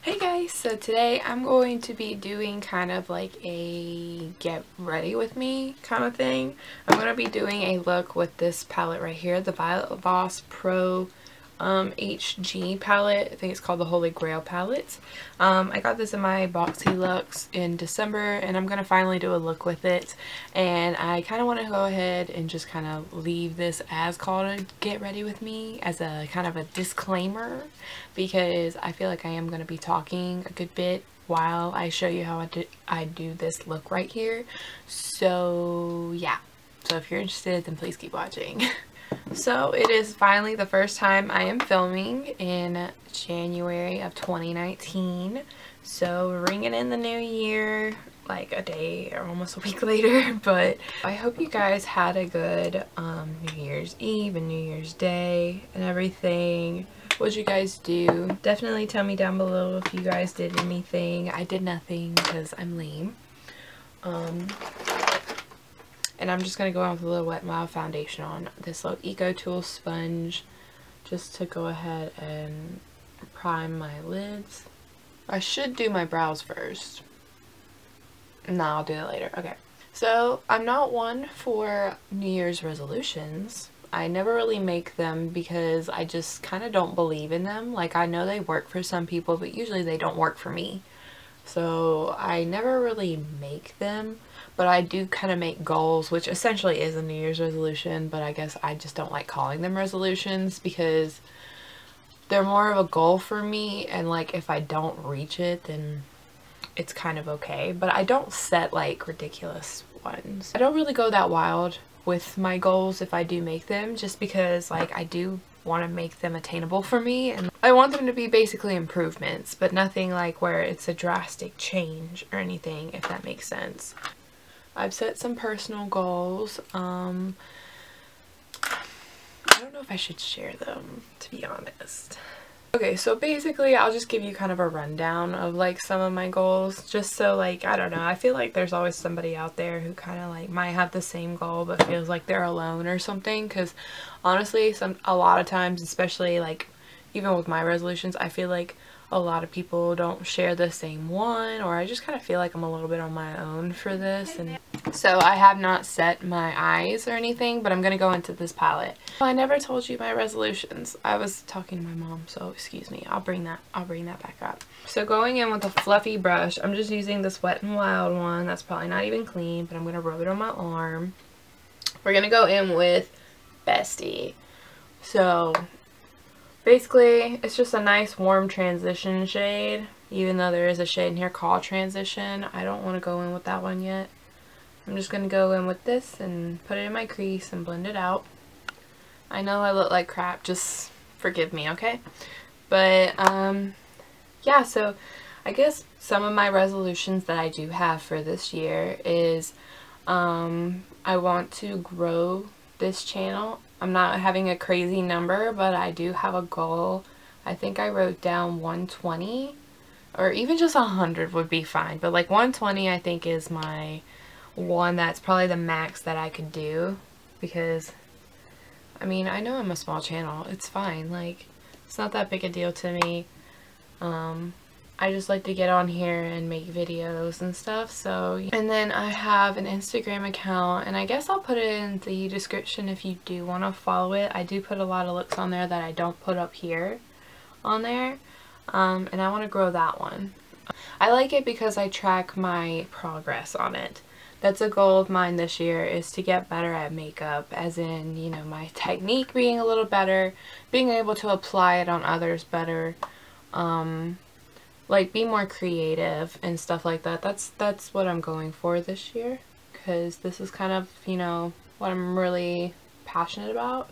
Hey guys, so today I'm going to be doing kind of like a get ready with me kind of thing. I'm going to be doing a look with this palette right here, the Voss HG palette. I think it's called the Holy Grail palette. I got this in my boxyluxe in December and I'm going to finally do a look with it. And I kind of want to go ahead and just kind of leave this as called a get ready with me as a kind of a disclaimer, because I feel like I am going to be talking a good bit while I show you how I do this look right here. So yeah, so if you're interested, then please keep watching. So it is finally the first time I am filming in January of 2019. So we're ringing in the new year like a day or almost a week later, but I hope you guys had a good New Year's Eve and New Year's Day and everything. What'd you guys do? Definitely tell me down below if you guys did anything. I did nothing because I'm lame. And I'm just going to go on with a little Wet n Wild foundation on this little Eco Tool sponge just to go ahead and prime my lids. I should do my brows first. No, I'll do it later. Okay. So I'm not one for New Year's resolutions. I never really make them because I just kind of don't believe in them. Like, I know they work for some people, but usually they don't work for me. So I never really make them, but I do kind of make goals, which essentially is a New Year's resolution, but I guess I just don't like calling them resolutions because they're more of a goal for me, and like if I don't reach it, then it's kind of okay. But I don't set like ridiculous ones. I don't really go that wild with my goals if I do make them, just because like I do want to make them attainable for me, and I want them to be basically improvements, but nothing like where it's a drastic change or anything, if that makes sense. I've set some personal goals. I don't know if I should share them, to be honest. Okay, so basically I'll just give you kind of a rundown of like some of my goals, just so like, I don't know, I feel like there's always somebody out there who kind of like might have the same goal but feels like they're alone or something, because honestly a lot of times, especially like even with my resolutions, I feel like a lot of people don't share the same one, or I just kind of feel like I'm a little bit on my own for this. And so I have not set my eyes or anything, but I'm going to go into this palette. Well, I never told you my resolutions. I was talking to my mom, so excuse me. I'll bring that back up. So going in with a fluffy brush, I'm just using this Wet n Wild one. That's probably not even clean, but I'm going to rub it on my arm. We're going to go in with Bestie. So basically, it's just a nice warm transition shade, even though there is a shade in here called Transition. I don't want to go in with that one yet. I'm just going to go in with this and put it in my crease and blend it out. I know I look like crap, just forgive me, okay? But, yeah, so I guess some of my resolutions that I do have for this year is I want to grow this channel. I'm not having a crazy number, but I do have a goal. I think I wrote down 120, or even just 100 would be fine, but like 120 I think is my one. That's probably the max that I could do, because I mean, I know I'm a small channel, it's fine, like it's not that big a deal to me. I just like to get on here and make videos and stuff. So, and then I have an Instagram account, and I guess I'll put it in the description if you do want to follow it. I do put a lot of looks on there that I don't put up here on there, and I want to grow that one. I like it because I track my progress on it. That's a goal of mine this year, is to get better at makeup, as in, you know, my technique being a little better, being able to apply it on others better, like be more creative and stuff like that. That's what I'm going for this year, because this is kind of, you know, what I'm really passionate about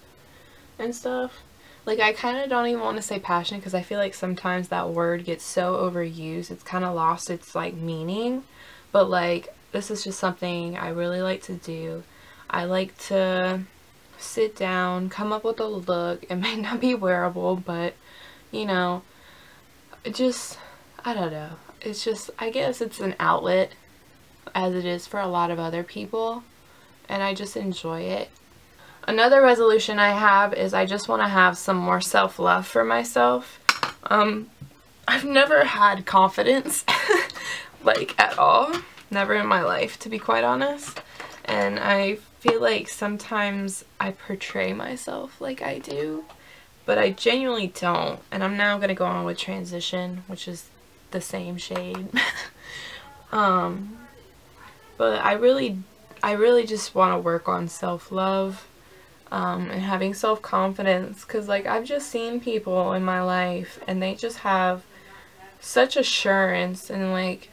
and stuff. Like, I kind of don't even want to say passionate, because I feel like sometimes that word gets so overused, it's kind of lost its like meaning. But like, this is just something I really like to do. I like to sit down, come up with a look. It may not be wearable, but you know, it just, I don't know. It's just, I guess it's an outlet, as it is for a lot of other people, and I just enjoy it. Another resolution I have is I just want to have some more self-love for myself. I've never had confidence, like, at all. Never in my life, to be quite honest. And I feel like sometimes I portray myself like I do, but I genuinely don't. And I'm now going to go on with Transition, which is the same shade. But I really just want to work on self-love, and having self-confidence, because like I've just seen people in my life and they just have such assurance and like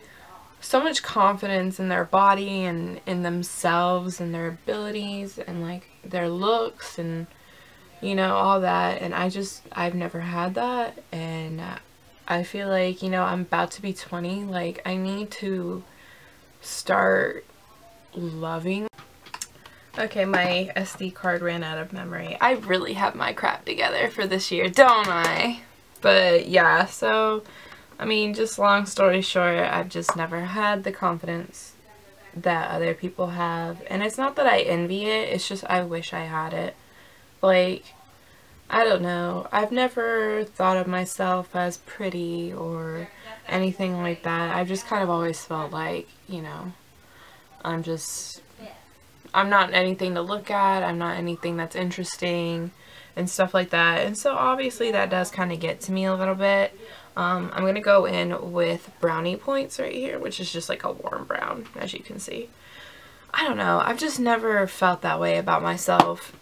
so much confidence in their body and in themselves and their abilities and like their looks and, you know, all that. And I've never had that. And I feel like, you know, I'm about to be 20. Like, I need to start loving. Okay, my SD card ran out of memory. I really have my crap together for this year, don't I? But yeah, so I mean, just long story short, I've just never had the confidence that other people have. And it's not that I envy it, it's just I wish I had it. Like, I don't know. I've never thought of myself as pretty or anything like that. I've just kind of always felt like, you know, I'm not anything to look at. I'm not anything that's interesting and stuff like that. And so obviously that does kind of get to me a little bit. I'm going to go in with brownie points right here, which is just like a warm brown, as you can see. I don't know. I've just never felt that way about myself.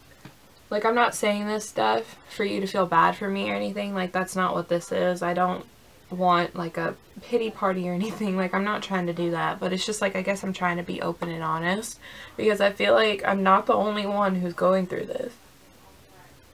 Like, I'm not saying this stuff for you to feel bad for me or anything. Like, that's not what this is. I don't want like a pity party or anything. Like, I'm not trying to do that. But it's just like, I guess I'm trying to be open and honest. Because I feel like I'm not the only one who's going through this.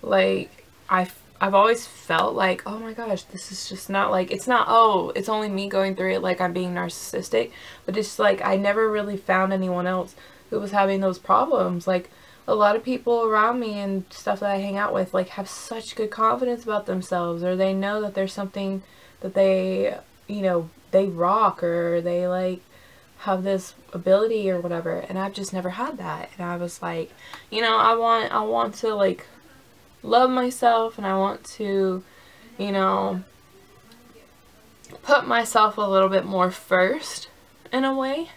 Like, I've always felt like, oh my gosh, this is just not like, it's not, oh, it's only me going through it, like I'm being narcissistic. But it's like, I never really found anyone else who was having those problems. Like, a lot of people around me and stuff that I hang out with, like, have such good confidence about themselves, or they know that there's something that they, you know, they rock, or they like have this ability or whatever. And I've just never had that. And I was like, you know, I want to like love myself, and I want to, you know, put myself a little bit more first in a way.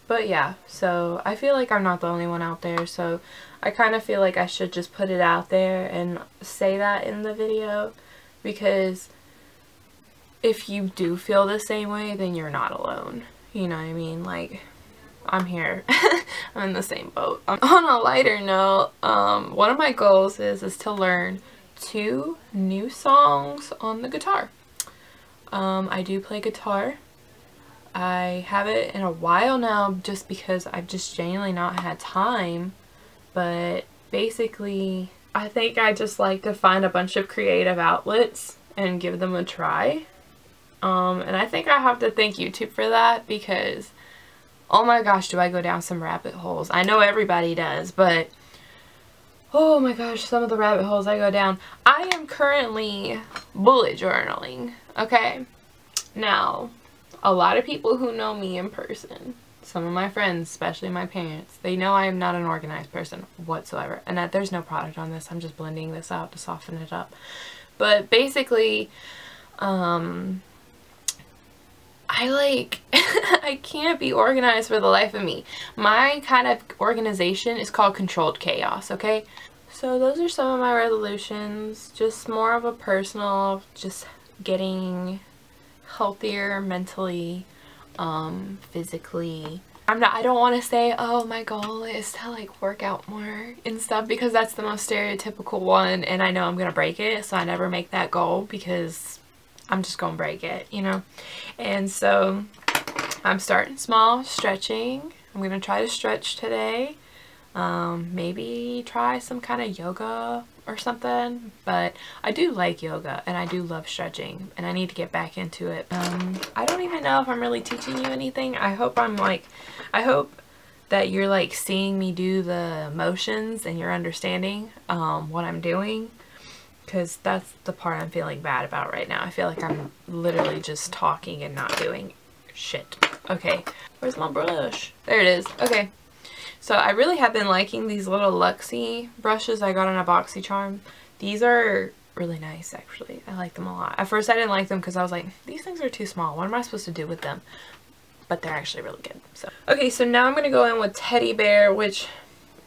But yeah, so I feel like I'm not the only one out there, so I kind of feel like I should just put it out there and say that in the video, because if you do feel the same way, then you're not alone. You know what I mean? Like, I'm here. I'm in the same boat. On a lighter note, one of my goals is to learn 2 new songs on the guitar. I do play guitar. I haven't in a while now, just because I've just genuinely not had time. But basically, I think I just like to find a bunch of creative outlets and give them a try. And I think I have to thank YouTube for that, because oh my gosh, do I go down some rabbit holes. I know everybody does, but oh my gosh, some of the rabbit holes I go down. I am currently bullet journaling, okay? Now, a lot of people who know me in person, some of my friends, especially my parents, they know I am not an organized person whatsoever. And that there's no product on this. I'm just blending this out to soften it up. But basically, I can't be organized for the life of me. My kind of organization is called controlled chaos, okay? So those are some of my resolutions. Just more of a personal, just getting healthier mentally, physically. I don't want to say, oh, my goal is to like work out more and stuff, because that's the most stereotypical one, and I know I'm gonna break it, so I never make that goal, because I'm just gonna break it, you know. And so I'm starting small, stretching. I'm gonna try to stretch today. Maybe try some kind of yoga or something. But I do like yoga, and I do love stretching, and I need to get back into it. I don't even know if I'm really teaching you anything. I hope that you're like seeing me do the motions and you're understanding what I'm doing. Because that's the part I'm feeling bad about right now. I feel like I'm literally just talking and not doing shit. Okay, where's my brush? There it is. Okay, so I really have been liking these little Luxie brushes I got on a BoxyCharm. These are really nice actually. I like them a lot. At first I didn't like them because I was like, these things are too small. What am I supposed to do with them? But they're actually really good. So okay, so now I'm going to go in with Teddy Bear, which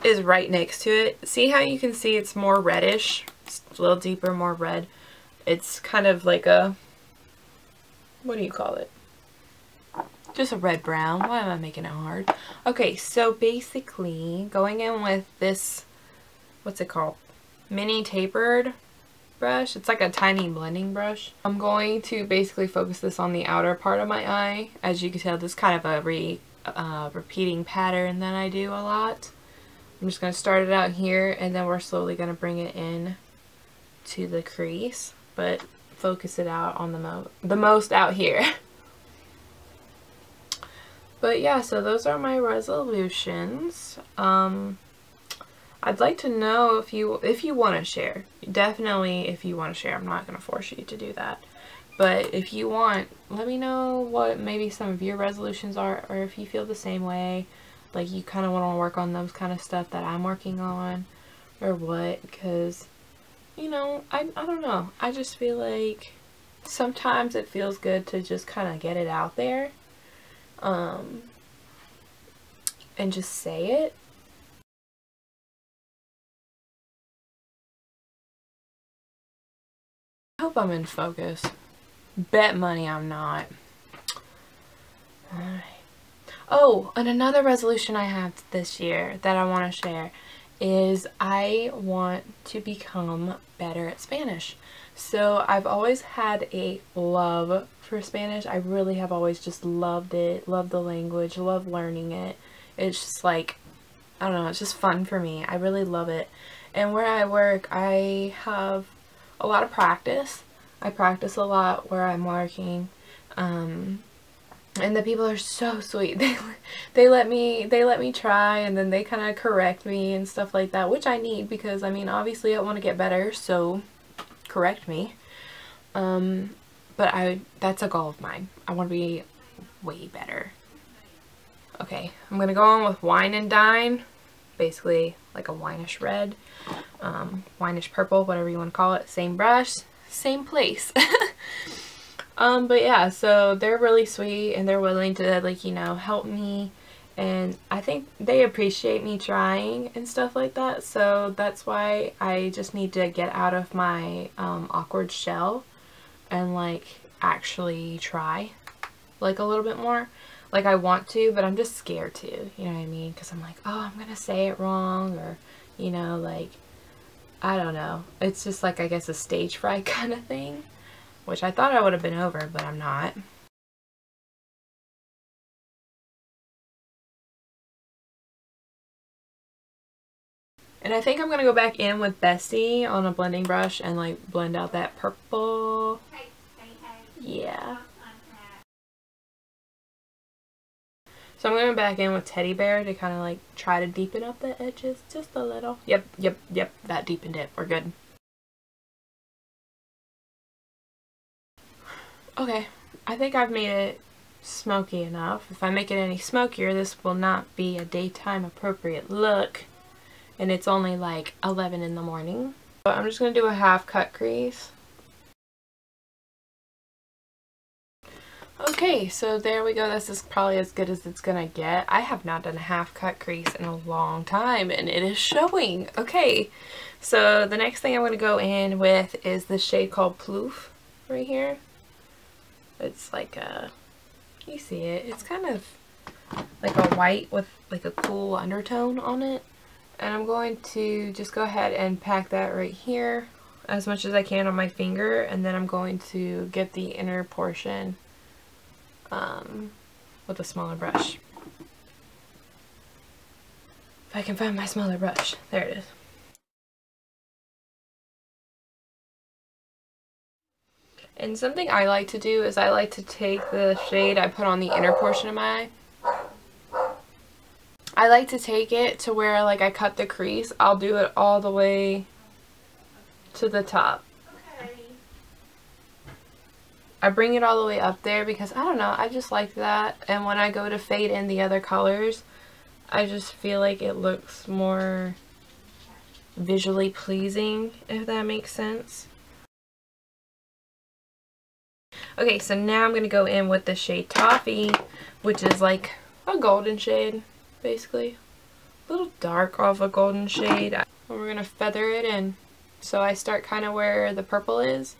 is right next to it. See how you can see it's more reddish? It's a little deeper, more red. It's kind of like a, what do you call it? Just a red brown. Why am I making it hard? Okay, so basically going in with this, what's it called? Mini tapered brush. It's like a tiny blending brush. I'm going to basically focus this on the outer part of my eye. As you can tell, this is kind of a repeating pattern that I do a lot. I'm just going to start it out here, and then we're slowly going to bring it in to the crease, but focus it out on the most out here. But yeah, so those are my resolutions. I'd like to know if you want to share. Definitely if you want to share. I'm not going to force you to do that. But if you want, let me know what maybe some of your resolutions are, or if you feel the same way. Like you kind of want to work on those kind of stuff that I'm working on, or what, because, you know, I don't know. I just feel like sometimes it feels good to just kind of get it out there. And just say it. I hope I'm in focus. Bet money I'm not. Alright. Oh, and another resolution I have this year that I want to share is I want to become better at Spanish. So I've always had a love for Spanish. I really have always just loved it, loved the language, loved learning it. It's just like, I don't know, it's just fun for me. I really love it. And where I work, I have a lot of practice. I practice a lot where I'm working. And the people are so sweet. They let me try, and then they kind of correct me and stuff like that, which I need, because I mean, obviously I want to get better, so correct me. But that's a goal of mine. I want to be way better. Okay, I'm gonna go on with Wine and Dine, basically like a wineish red, wineish purple, whatever you want to call it. Same brush, same place. But yeah, so they're really sweet, and they're willing to, like, you know, help me, and I think they appreciate me trying and stuff like that. So that's why I just need to get out of my awkward shell and like actually try like a little bit more. Like, I want to, but I'm just scared to, you know what I mean? Because I'm like, oh, I'm gonna say it wrong, or, you know, like, I don't know. It's just like, I guess, a stage fright kind of thing, which I thought I would have been over, but I'm not. And I think I'm gonna go back in with Bestie on a blending brush and like blend out that purple. Yeah. So I'm going back in with Teddy Bear to kind of like try to deepen up the edges just a little. Yep, that deepened it. We're good. Okay, I think I've made it smoky enough. If I make it any smokier, this will not be a daytime appropriate look. And it's only like 11 in the morning. So I'm just going to do a half cut crease. Okay, so there we go. This is probably as good as it's gonna get. I have not done a half cut crease in a long time, and it is showing. Okay, so the next thing I'm gonna go in with is this shade called Plouf right here. It's like a, you see it, it's kind of like a white with like a cool undertone on it. And I'm going to just go ahead and pack that right here as much as I can on my finger, and then I'm going to get the inner portion with a smaller brush. If I can find my smaller brush. There it is. And something I like to do is I like to take the shade I put on the inner portion of my eye. I like to take it to where like I cut the crease. I'll do it all the way to the top. I bring it all the way up there because, I don't know, I just like that. And when I go to fade in the other colors, I just feel like it looks more visually pleasing, if that makes sense. Okay, so now I'm going to go in with the shade Toffee, which is like a golden shade, basically. A little dark off a golden shade. And we're going to feather it in. So I start kind of where the purple is,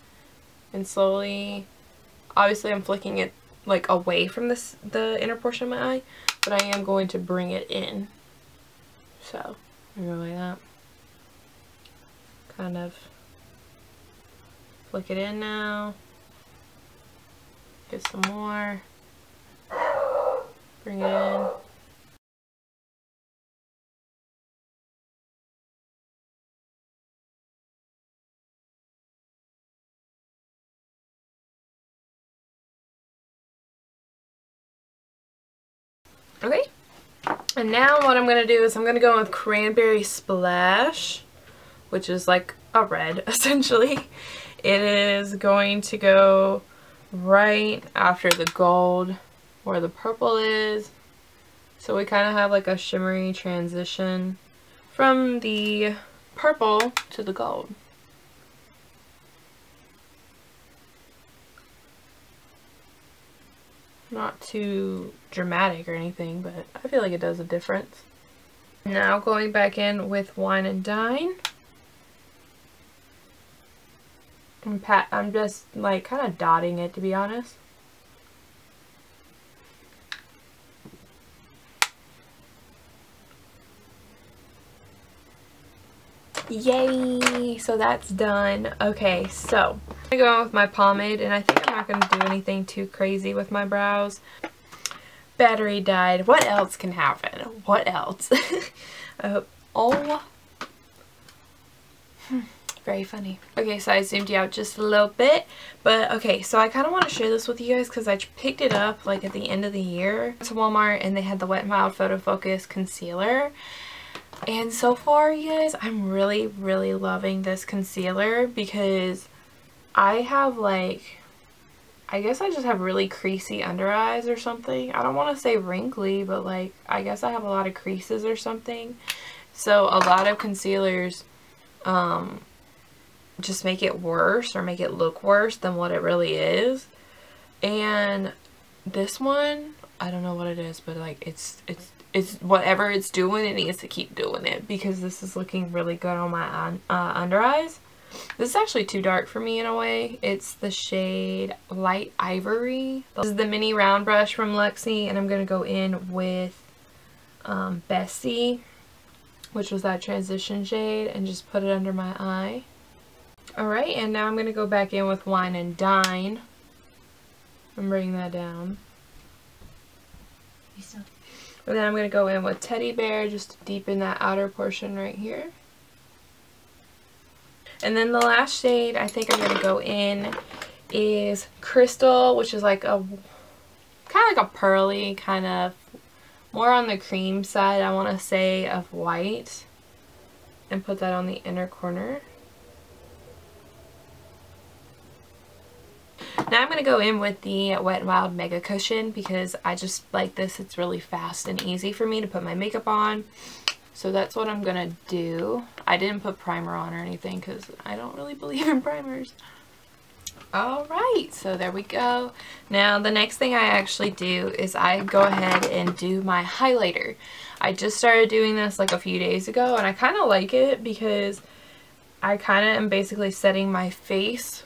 and slowly, obviously I'm flicking it like away from the inner portion of my eye, but I am going to bring it in. So, I go like that. Kind of flick it in now. Get some more. Bring it in. Okay. And now what I'm going to do is I'm going to go with Cranberry Splash, which is like a red, essentially. It is going to go right after the gold where the purple is. So we kind of have like a shimmery transition from the purple to the gold. Not too dramatic or anything, but I feel like it does a difference. Now going back in with Wine and Dine. I'm just like kind of dotting it, to be honest. Yay! So that's done. Okay, so I'm going with my pomade, and I think I'm not going to do anything too crazy with my brows. Battery died. What else can happen? What else? I hope. Oh. Very funny. Okay, so I zoomed you out just a little bit, but okay, so I kind of want to share this with you guys because I picked it up like at the end of the year to Walmart, and they had the Wet n Wild Photofocus concealer. And so far, you guys, I'm really, really loving this concealer because I have like, I guess I just have really creasy under eyes or something. I don't want to say wrinkly, but like, I guess I have a lot of creases or something. So a lot of concealers just make it worse or make it look worse than what it really is. And this one, I don't know what it is, but like it's whatever it's doing, it needs to keep doing it because this is looking really good on my under eyes. This is actually too dark for me in a way. It's the shade Light Ivory. This is the mini round brush from Luxie, and I'm going to go in with Bessie, which was that transition shade, and just put it under my eye. Alright, and now I'm going to go back in with Wine and Dine and bring that down. And then I'm going to go in with Teddy Bear just to deepen that outer portion right here. And then the last shade I think I'm going to go in is Crystal, which is like a kind of like a pearly, kind of more on the cream side, I want to say, of white. And put that on the inner corner. Now I'm going to go in with the Wet n Wild Mega Cushion because I just like this. It's really fast and easy for me to put my makeup on. So that's what I'm going to do. I didn't put primer on or anything because I don't really believe in primers. Alright, so there we go. Now the next thing I actually do is I go ahead and do my highlighter. I just started doing this like a few days ago, and I kind of like it because I kind of am basically setting my face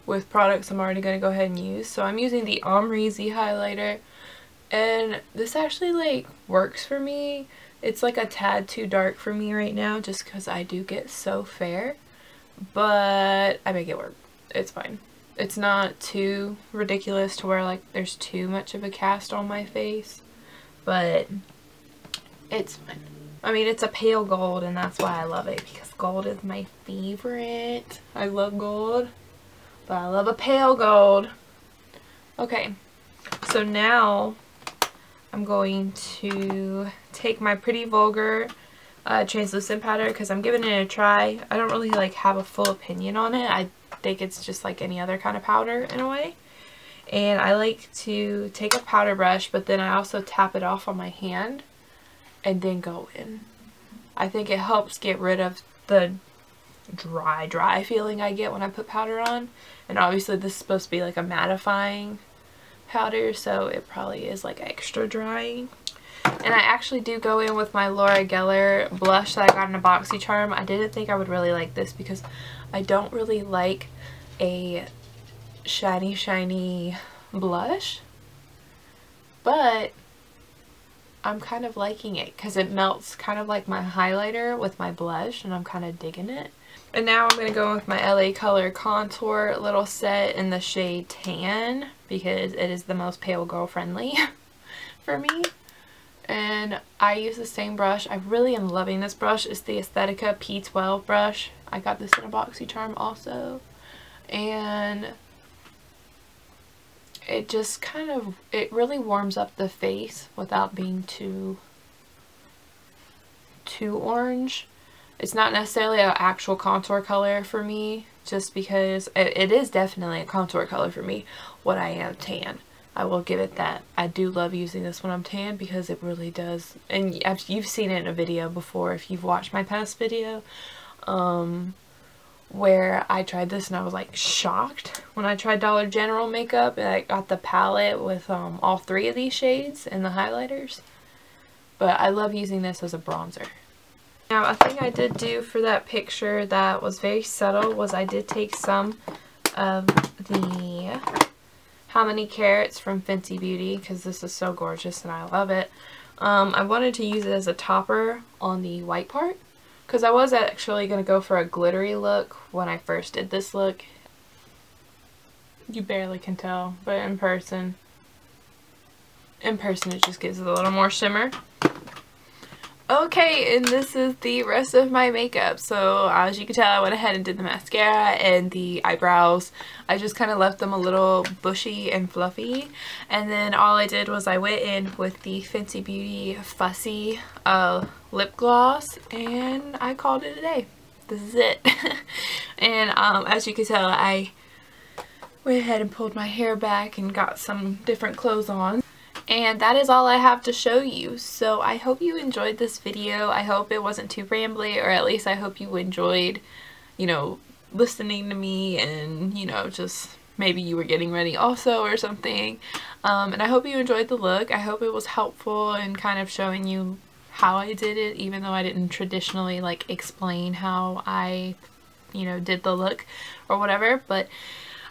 with products I'm already going to go ahead and use. So I'm using the Amrezy Highlighter, and this actually like works for me. It's like a tad too dark for me right now just because I do get so fair, but I make it work. It's fine. It's not too ridiculous to where like there's too much of a cast on my face, but it's fine. I mean, it's a pale gold, and that's why I love it, because gold is my favorite. I love gold, but I love a pale gold. Okay, so now I'm going to take my Pretty Vulgar translucent powder because I'm giving it a try. I don't really like have a full opinion on it. I think it's just like any other kind of powder in a way. And I like to take a powder brush, but then I also tap it off on my hand and then go in. I think it helps get rid of the dry feeling I get when I put powder on. And obviously this is supposed to be like a mattifying powder, so it probably is like extra drying. And I actually do go in with my Laura Geller blush that I got in a BoxyCharm. I didn't think I would really like this because I don't really like a shiny blush, but I'm kind of liking it because it melts kind of like my highlighter with my blush, and I'm kind of digging it. And now I'm going to go with my LA Color Contour little set in the shade Tan because it is the most pale girl friendly for me. And I use the same brush. I really am loving this brush. It's the Aesthetica P12 brush. I got this in a BoxyCharm also. And it just kind of, it really warms up the face without being too orange. It's not necessarily an actual contour color for me, just because it is definitely a contour color for me when I am tan. I will give it that. I do love using this when I'm tan because it really does. And you've seen it in a video before if you've watched my past video, where I tried this and I was like shocked when I tried Dollar General makeup and I got the palette with all 3 of these shades and the highlighters. But I love using this as a bronzer. Now, a thing I did do for that picture that was very subtle was I did take some of the How Many Carats from Fenty Beauty because this is so gorgeous and I love it. I wanted to use it as a topper on the white part because I was actually going to go for a glittery look when I first did this look. You barely can tell, but in person it just gives it a little more shimmer. Okay, and this is the rest of my makeup. So as you can tell, I went ahead and did the mascara and the eyebrows. I just kind of left them a little bushy and fluffy. And then all I did was I went in with the Fenty Beauty Fussy lip gloss and I called it a day. This is it. And as you can tell, I went ahead and pulled my hair back and got some different clothes on. And that is all I have to show you. So I hope you enjoyed this video. I hope it wasn't too rambly, or at least I hope you enjoyed, you know, listening to me and, you know, just maybe you were getting ready also or something. And I hope you enjoyed the look. I hope it was helpful in kind of showing you how I did it, even though I didn't traditionally like explain how I, you know, did the look or whatever. But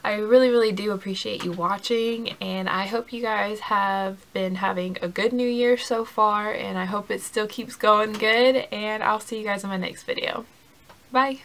I really do appreciate you watching, and I hope you guys have been having a good new year so far, and I hope it still keeps going good, and I'll see you guys in my next video. Bye!